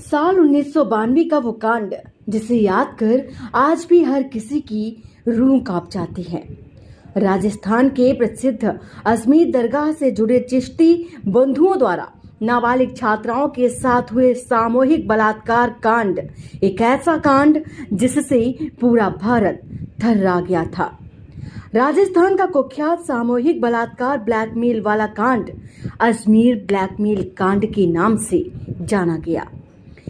साल 1992 का वो कांड जिसे याद कर आज भी हर किसी की रूह कांप जाती है। राजस्थान के प्रसिद्ध अजमेर दरगाह से जुड़े चिश्ती बंधुओं द्वारा नाबालिग छात्राओं के साथ हुए सामूहिक बलात्कार कांड एक ऐसा कांड जिससे पूरा भारत थर्रा गया था। राजस्थान का कुख्यात सामूहिक बलात्कार ब्लैकमेल वाला कांड अजमेर ब्लैकमेल कांड के नाम से जाना गया।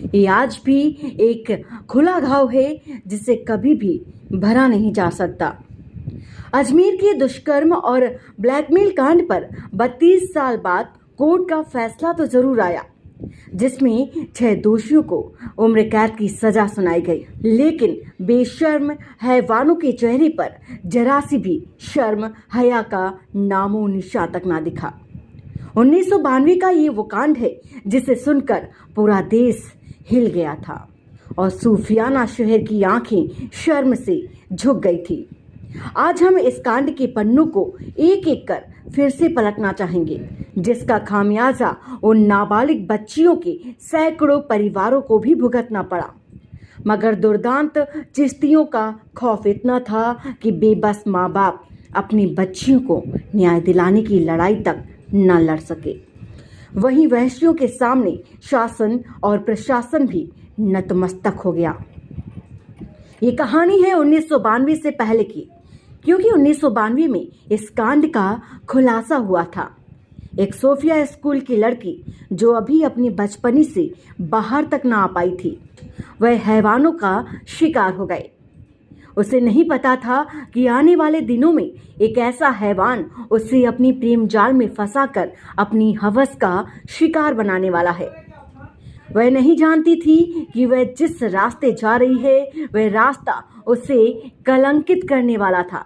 ये आज भी एक खुला घाव है जिसे कभी भी भरा नहीं जा सकता। अजमेर के दुष्कर्म और ब्लैकमेल कांड पर 32 साल बाद कोर्ट का फैसला तो जरूर आया, जिसमें 6 दोषियों को उम्र कैद की सजा सुनाई गई, लेकिन बेशर्म हैवानों के चेहरे पर जरा सी भी शर्म हया का नामो निशान तक ना दिखा। 1992 का ये वो कांड है जिसे सुनकर पूरा देश हिल गया था और सूफियाना शहर की आंखें शर्म से झुक गई थी। आज हम इस कांड के पन्नों को एक एक कर फिर से पलटना चाहेंगे, जिसका खामियाजा उन नाबालिग बच्चियों के सैकड़ों परिवारों को भी भुगतना पड़ा। मगर दुर्दांत चिश्तियों का खौफ इतना था कि बेबस माँ बाप अपनी बच्चियों को न्याय दिलाने की लड़ाई तक न लड़ सके। वहीं वहशियों के सामने शासन और प्रशासन भी नतमस्तक हो गया। ये कहानी है 1992 से पहले की, क्योंकि 1992 में इस कांड का खुलासा हुआ था। एक सोफिया स्कूल की लड़की जो अभी अपनी बचपनी से बाहर तक ना आ पाई थी, वह हैवानों का शिकार हो गए। उसे नहीं पता था कि आने वाले दिनों में एक ऐसा हैवान उसे अपनी प्रेम जाल में फंसाकर अपनी हवस का शिकार बनाने वाला है। वह नहीं जानती थी कि वह जिस रास्ते जा रही है वह रास्ता उसे कलंकित करने वाला था।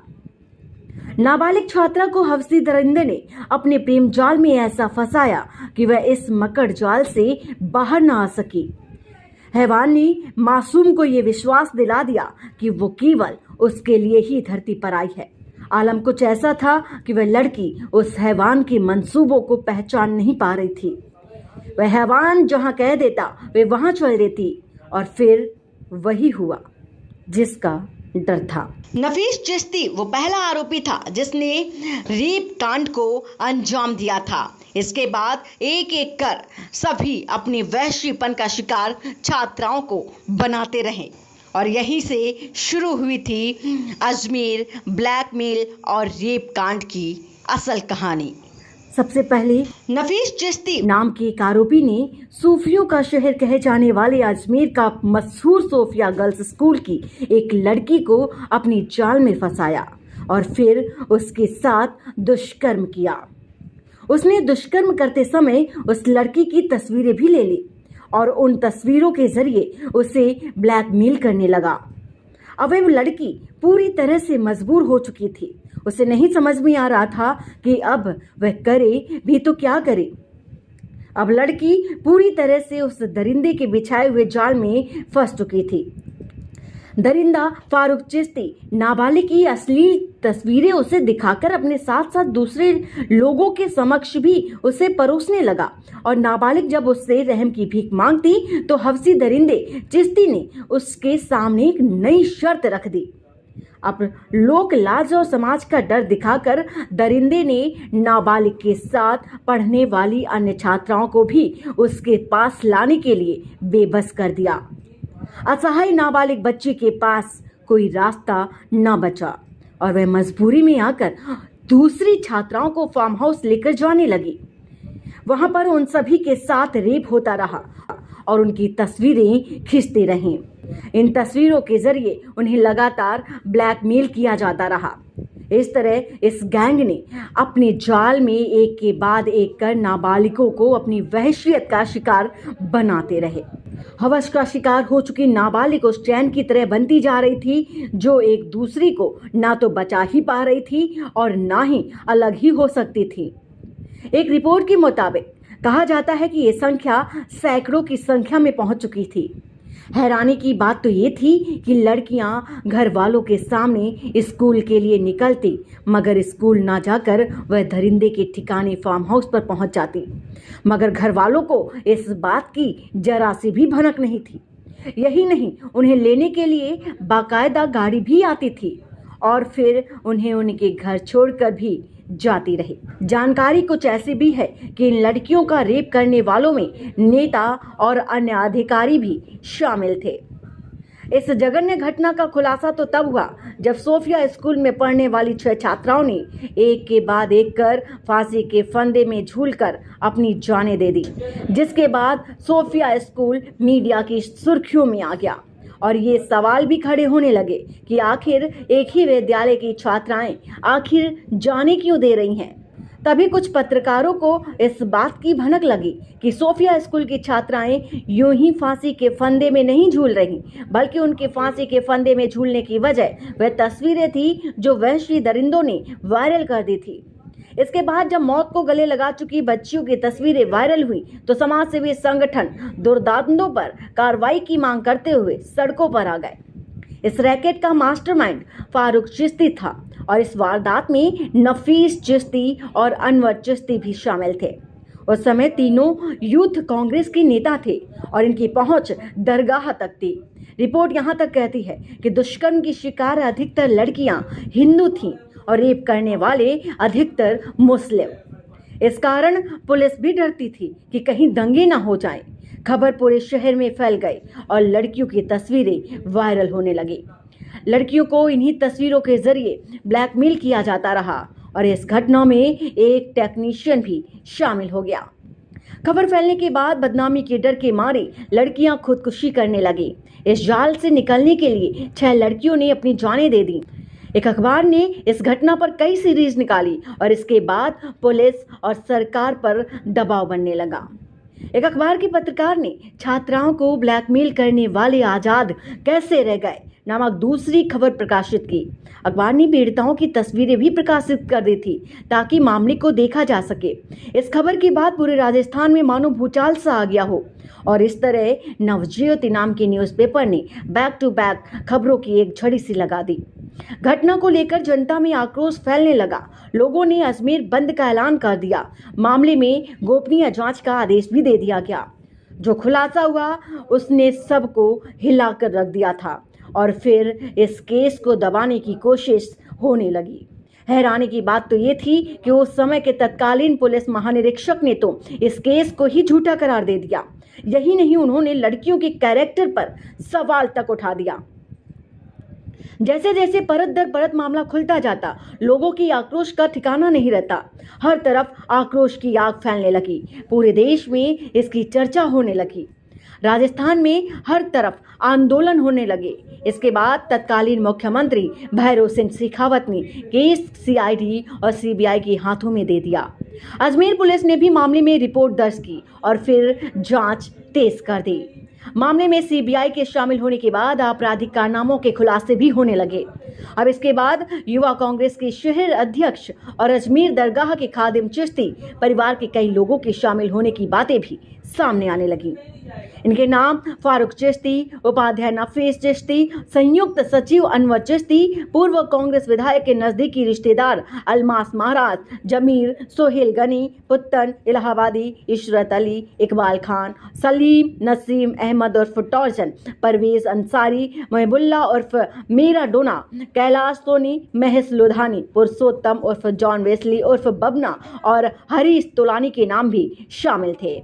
नाबालिग छात्रा को हवसी दरिंदे ने अपने प्रेम जाल में ऐसा फंसाया कि वह इस मकड़ जाल से बाहर न आ सकी। हैवान ने मासूम को ये विश्वास दिला दिया कि वो केवल उसके लिए ही धरती पर आई है। आलम कुछ ऐसा था कि वह लड़की उस हैवान के मंसूबों को पहचान नहीं पा रही थी। वह हैवान जहां कह देता वे वहां चल देती, और फिर वही हुआ जिसका डर था। नफीस चिश्ती वो पहला आरोपी था जिसने रेप कांड को अंजाम दिया था। इसके बाद एक एक कर सभी अपने वहशीपन का शिकार छात्राओं को बनाते रहे, और यहीं से शुरू हुई थी अजमेर ब्लैकमेल और रेप कांड की असल कहानी। सबसे पहले नफीस चिश्ती नाम के एक आरोपी ने सूफियों का शहर कहे जाने वाले अजमेर का मशहूर सोफिया गर्ल्स स्कूल की एक लड़की को अपनी जाल में फंसाया और फिर उसके साथ दुष्कर्म किया। उसने दुष्कर्म करते समय उस लड़की की तस्वीरें भी ले ली और उन तस्वीरों के जरिए उसे ब्लैकमेल करने लगा। अब वह लड़की पूरी तरह से मजबूर हो चुकी थी। उसे नहीं समझ में आ रहा था कि अब वह करे भी तो क्या करे। अब लड़की पूरी तरह से उस दरिंदे के बिछाए हुए जाल में फंस चुकी थी। दरिंदा फारूक चिश्ती नाबालिग की असली तस्वीरें उसे दिखाकर अपने साथ साथ दूसरे लोगों के समक्ष भी उसे परोसने लगा, और नाबालिग जब उससे रहम की भीख मांगती तो हवसी दरिंदे चिश्ती ने उसके सामने एक नई शर्त रख दी। अब लोक लाज और समाज का डर दिखाकर दरिंदे ने नाबालिग के साथ पढ़ने वाली अन्य छात्राओं को भी उसके पास लाने के लिए बेबस कर दिया। असहाय नाबालिग बच्ची के पास कोई रास्ता न बचा और वह मजबूरी में आकर दूसरी छात्राओं को फार्म हाउस लेकर जाने लगी। वहां पर उन सभी के साथ रेप होता रहा और उनकी तस्वीरें खींचते रहे। इन तस्वीरों के जरिए उन्हें लगातार ब्लैकमेल किया जाता रहा। इस तरह इस गैंग ने अपने जाल में एक के बाद एक कर नाबालिगों को अपनी वहशियत का शिकार बनाते रहे। हवस का शिकार हो चुकी नाबालिग उस चैन की तरह बनती जा रही थी जो एक दूसरी को ना तो बचा ही पा रही थी और ना ही अलग ही हो सकती थी। एक रिपोर्ट के मुताबिक कहा जाता है कि ये संख्या सैकड़ों की संख्या में पहुंच चुकी थी। हैरानी की बात तो ये थी कि लड़कियां घर वालों के सामने स्कूल के लिए निकलती, मगर स्कूल ना जाकर वह दरिंदे के ठिकाने फार्म हाउस पर पहुंच जाती। मगर घर वालों को इस बात की जरा सी भी भनक नहीं थी। यही नहीं, उन्हें लेने के लिए बाकायदा गाड़ी भी आती थी और फिर उन्हें उनके घर छोड़कर भी जाती रही। जानकारी कुछ ऐसी भी है कि इन लड़कियों का रेप करने वालों में नेता और अन्य अधिकारी भी शामिल थे। इस जघन्य घटना का खुलासा तो तब हुआ जब सोफिया स्कूल में पढ़ने वाली 6 छात्राओं ने एक के बाद एक कर फांसी के फंदे में झूलकर अपनी जानें दे दी, जिसके बाद सोफिया स्कूल मीडिया की सुर्खियों में आ गया और ये सवाल भी खड़े होने लगे कि आखिर एक ही विद्यालय की छात्राएं आखिर जाने क्यों दे रही हैं। तभी कुछ पत्रकारों को इस बात की भनक लगी कि सोफिया स्कूल की छात्राएं यूं ही फांसी के फंदे में नहीं झूल रही, बल्कि उनके फांसी के फंदे में झूलने की वजह वह तस्वीरें थी जो वहशी दरिंदों ने वायरल कर दी थी। इसके बाद जब मौत को गले लगा चुकी बच्चियों की तस्वीरें वायरल हुई तो समाज सेवी संगठन दुर्दांतों पर कार्रवाई की मांग करते हुए सड़कों पर आ गए। इस रैकेट का मास्टरमाइंड फारूक चिश्ती था और इस वारदात में नफीस चिश्ती और अनवर चिश्ती भी शामिल थे। उस समय तीनों यूथ कांग्रेस के नेता थे और इनकी पहुंच दरगाह तक थी। रिपोर्ट यहां तक कहती है कि दुष्कर्म की शिकार अधिकतर लड़कियां हिंदू थीं और रेप करने वाले अधिकतर मुस्लिम। इस कारण पुलिस भी डरती थी कि कहीं दंगे ना हो जाएं। खबर पूरे शहर में फैल गई और लड़कियों की तस्वीरें वायरल होने लगी। लड़कियों को इन्हीं तस्वीरों के जरिए ब्लैकमेल किया जाता रहा और इस घटना में एक टेक्नीशियन भी शामिल हो गया। खबर फैलने के बाद बदनामी के डर के मारे लड़कियां खुदकुशी करने लगी। इस जाल से निकलने के लिए 6 लड़कियों ने अपनी जानें दे दी। एक अखबार ने इस घटना पर कई सीरीज निकाली और इसके बाद पुलिस और सरकार पर दबाव बनने लगा। एक अखबार के पत्रकार ने छात्राओं को ब्लैकमेल करने वाले आजाद कैसे रह गए नामक दूसरी खबर प्रकाशित की। अखबार ने पीड़िताओं की तस्वीरें भी प्रकाशित कर दी थी ताकि मामले को देखा जा सके। इस खबर के बाद पूरे राजस्थान में मानो भूचाल सा आ गया हो और इस तरह नवज्योति नाम के न्यूज़पेपर ने बैक टू बैक खबरों की एक झड़ी सी लगा दी। घटना को लेकर जनता में आक्रोश फैलने लगा। लोगों ने अजमेर बंद का ऐलान कर दिया। मामले में गोपनीय जांच का आदेश भी दे दिया गया। जो खुलासा हुआ उसने सबको हिलाकर रख दिया था और फिर इस केस को दबाने की कोशिश होने लगी। हैरानी की बात तो ये थी कि उस समय के तत्कालीन पुलिस महानिरीक्षक ने तो इस केस को ही झूठा करार दे दिया। यही नहीं, उन्होंने लड़कियों के कैरेक्टर पर सवाल तक उठा दिया। जैसे जैसे परत दर परत मामला खुलता जाता, लोगों की आक्रोश का ठिकाना नहीं रहता। हर तरफ आक्रोश की आग फैलने लगी। पूरे देश में इसकी चर्चा होने लगी। राजस्थान में हर तरफ आंदोलन होने लगे। इसके बाद तत्कालीन मुख्यमंत्री भैरव सिंह शेखावत ने केस सीआईडी और सीबीआई के हाथों में दे दिया। अजमेर पुलिस ने भी मामले में रिपोर्ट दर्ज की और फिर जांच तेज कर दी। मामले में सीबीआई के शामिल होने के बाद आपराधिक कारनामों के खुलासे भी होने लगे। अब इसके बाद युवा कांग्रेस के शहर अध्यक्ष और अजमेर दरगाह के खादिम चिश्ती परिवार के कई लोगों के शामिल होने की बातें भी सामने आने लगी। इनके नाम फारूक चिश्ती, उपाध्याय नफीस चिश्ती, संयुक्त सचिव अनवर चिश्ती, पूर्व कांग्रेस विधायक के नजदीकी रिश्तेदार अलमास महाराज, जमीर, सोहेल गनी, पुत्तन, इलाहाबादी, इशरत अली, इकबाल खान, सलीम, नसीम अहमद उर्फ टॉर्चन, परवेज अंसारी, महबुल्ला उर्फ मीरा डोना, कैलाश सोनी, महस लुधानी, पुरुषोत्तम उर्फ जॉन वेस्ली उर्फ बबना और हरीश तोलानी के नाम भी शामिल थे।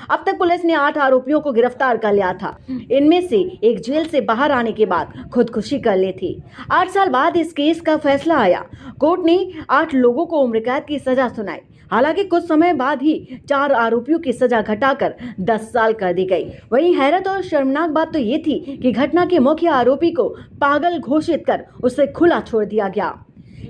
अब तक पुलिस ने 8 आरोपियों को गिरफ्तार कर लिया था। इनमें से एक जेल से बाहर आने के बाद खुदकुशी कर ली थी। 8 साल बाद इस केस का फैसला आया। कोर्ट ने 8 लोगों को उम्र कैद की सजा सुनाई। हालांकि कुछ समय बाद ही 4 आरोपियों की सजा घटाकर 10 साल कर दी गई। वहीं हैरत और शर्मनाक बात तो ये थी कि घटना के मुख्य आरोपी को पागल घोषित कर उसे खुला छोड़ दिया गया।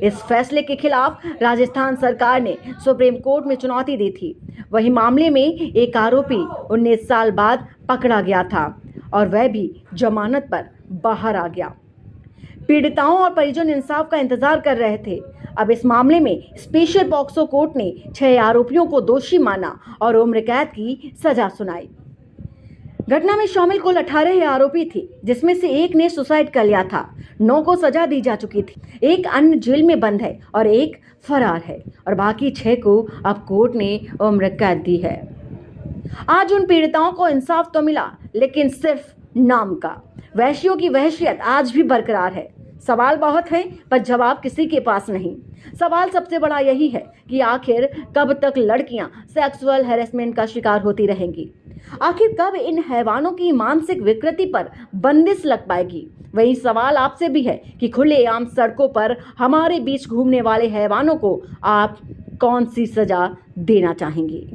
इस फैसले के खिलाफ राजस्थान सरकार ने सुप्रीम कोर्ट में चुनौती दी थी। वही मामले में एक आरोपी 19 साल बाद पकड़ा गया था और वह भी जमानत पर बाहर आ गया। पीड़िताओं और परिजन इंसाफ का इंतजार कर रहे थे। अब इस मामले में स्पेशल पॉक्सो कोर्ट ने 6 आरोपियों को दोषी माना और उम्र कैद की सजा सुनाई। घटना में शामिल कुल 18 आरोपी थे, जिसमें से एक ने सुसाइड कर लिया था। 9 को सजा दी जा चुकी थी, एक अन्य जेल में बंद है और एक फरार है और बाकी 6 को अब कोर्ट ने उम्र कैद दी है। आज उन पीड़िताओं को इंसाफ तो मिला, लेकिन सिर्फ नाम का। वैश्यों की वहशियत आज भी बरकरार है। सवाल बहुत हैं, पर जवाब किसी के पास नहीं। सवाल सबसे बड़ा यही है कि आखिर कब तक लड़कियां सेक्सुअल हैरेसमेंट का शिकार होती रहेंगी? आखिर कब इन हैवानों की मानसिक विकृति पर बंदिश लग पाएगी? वही सवाल आपसे भी है कि खुलेआम सड़कों पर हमारे बीच घूमने वाले हैवानों को आप कौन सी सजा देना चाहेंगे?